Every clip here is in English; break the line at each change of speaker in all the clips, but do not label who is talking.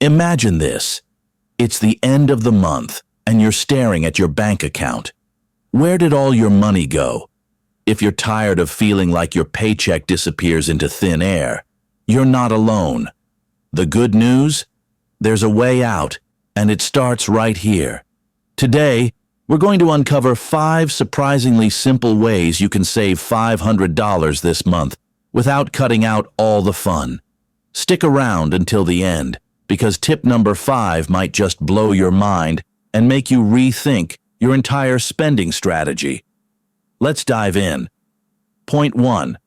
Imagine this. It's the end of the month, and you're staring at your bank account. Where did all your money go? If you're tired of feeling like your paycheck disappears into thin air, you're not alone. The good news? There's a way out, and it starts right here. Today, we're going to uncover 5 surprisingly simple ways you can save $500 this month without cutting out all the fun. Stick around until the end, because tip number 5 might just blow your mind and make you rethink your entire spending strategy. Let's dive in. Point 1.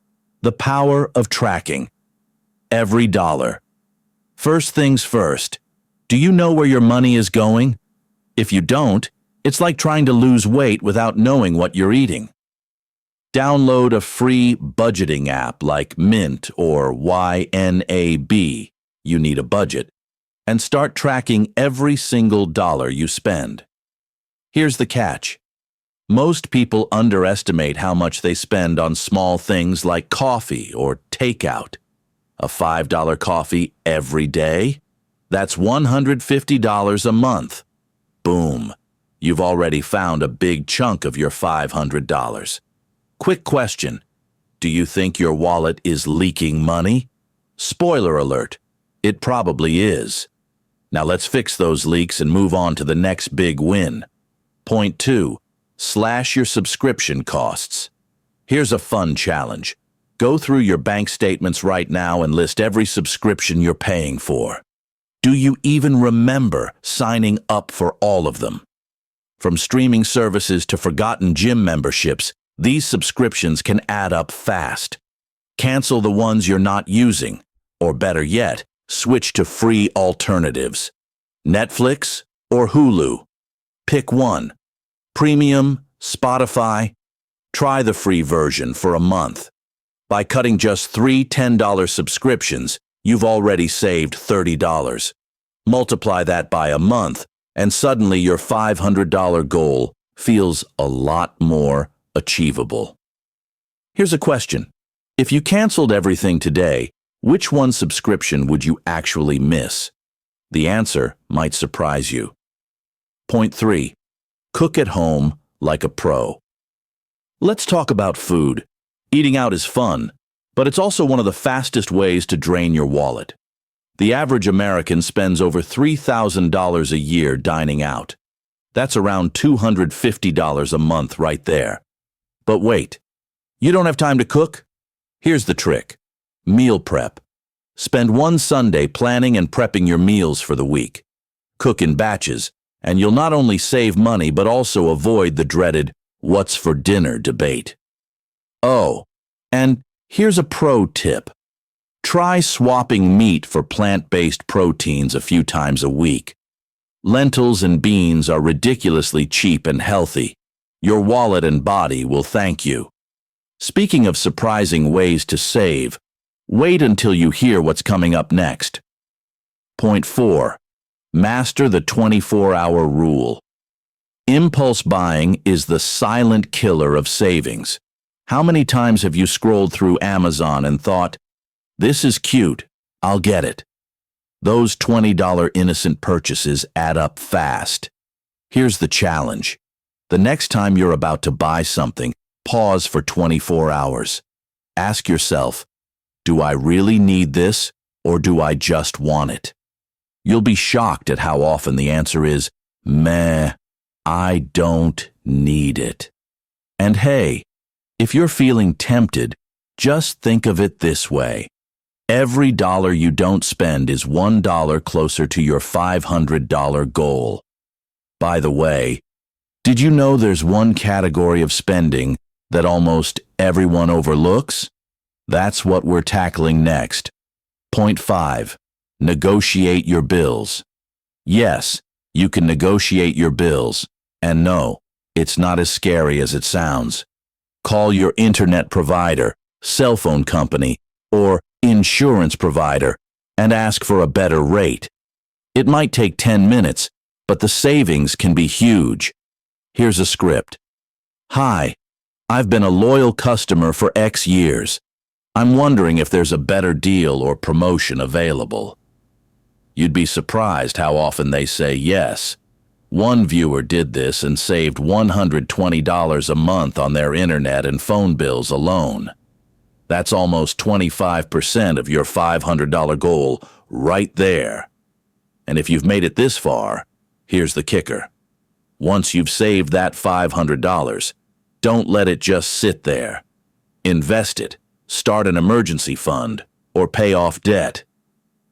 The power of tracking. Every dollar. First things first. Do you know where your money is going? If you don't, it's like trying to lose weight without knowing what you're eating. Download a free budgeting app like Mint or YNAB. You need a budget. And start tracking every single dollar you spend. Here's the catch. Most people underestimate how much they spend on small things like coffee or takeout. A $5 coffee every day? That's $150 a month. Boom. You've already found a big chunk of your $500. Quick question. Do you think your wallet is leaking money? Spoiler alert. It probably is. Now let's fix those leaks and move on to the next big win. Point 2. Slash your subscription costs. Here's a fun challenge. Go through your bank statements right now and list every subscription you're paying for. Do you even remember signing up for all of them? From streaming services to forgotten gym memberships, these subscriptions can add up fast. Cancel the ones you're not using, or better yet, switch to free alternatives. Netflix or Hulu? Pick one. Premium, Spotify? Try the free version for a month. By cutting just 3 $10 subscriptions, you've already saved $30. Multiply that by a month, and suddenly your $500 goal feels a lot more achievable. Here's a question. If you canceled everything today, which one subscription would you actually miss? The answer might surprise you. Point 3. Cook at home like a pro. Let's talk about food. Eating out is fun, but it's also one of the fastest ways to drain your wallet. The average American spends over $3,000 a year dining out. That's around $250 a month right there. But wait, you don't have time to cook? Here's the trick. Meal prep. Spend one Sunday planning and prepping your meals for the week. Cook in batches, and you'll not only save money but also avoid the dreaded "what's for dinner" debate. Oh, and here's a pro tip. Try swapping meat for plant-based proteins a few times a week. Lentils and beans are ridiculously cheap and healthy. Your wallet and body will thank you. Speaking of surprising ways to save, wait until you hear what's coming up next. Point 4. Master the 24-hour rule. Impulse buying is the silent killer of savings. How many times have you scrolled through Amazon and thought, "This is cute, I'll get it"? Those $20 innocent purchases add up fast. Here's the challenge. The next time you're about to buy something, pause for 24 hours. Ask yourself, do I really need this, or do I just want it? You'll be shocked at how often the answer is, meh, I don't need it. And hey, if you're feeling tempted, just think of it this way. Every dollar you don't spend is $1 closer to your $500 goal. By the way, did you know there's one category of spending that almost everyone overlooks? That's what we're tackling next. Point 5. Negotiate your bills. Yes, you can negotiate your bills. And no, it's not as scary as it sounds. Call your internet provider, cell phone company, or insurance provider and ask for a better rate. It might take 10 minutes, but the savings can be huge. Here's a script. Hi, I've been a loyal customer for X years. I'm wondering if there's a better deal or promotion available. You'd be surprised how often they say yes. One viewer did this and saved $120 a month on their internet and phone bills alone. That's almost 25% of your $500 goal right there. And if you've made it this far, here's the kicker. Once you've saved that $500, don't let it just sit there. Invest it, start an emergency fund, or pay off debt.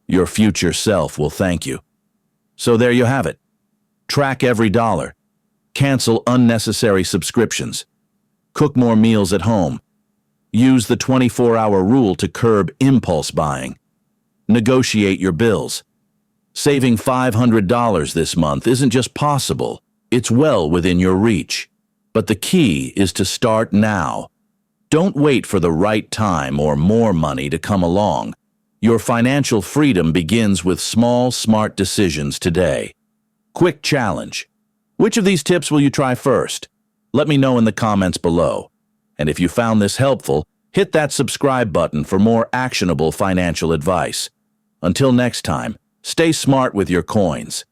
Your future self will thank you. So there you have it. Track every dollar. Cancel unnecessary subscriptions. Cook more meals at home. Use the 24-hour rule to curb impulse buying. Negotiate your bills. Saving $500 this month isn't just possible, it's well within your reach. But the key is to start now. Don't wait for the right time or more money to come along. Your financial freedom begins with small, smart decisions today. Quick challenge. Which of these tips will you try first? Let me know in the comments below. And if you found this helpful, hit that subscribe button for more actionable financial advice. Until next time, stay smart with your coins.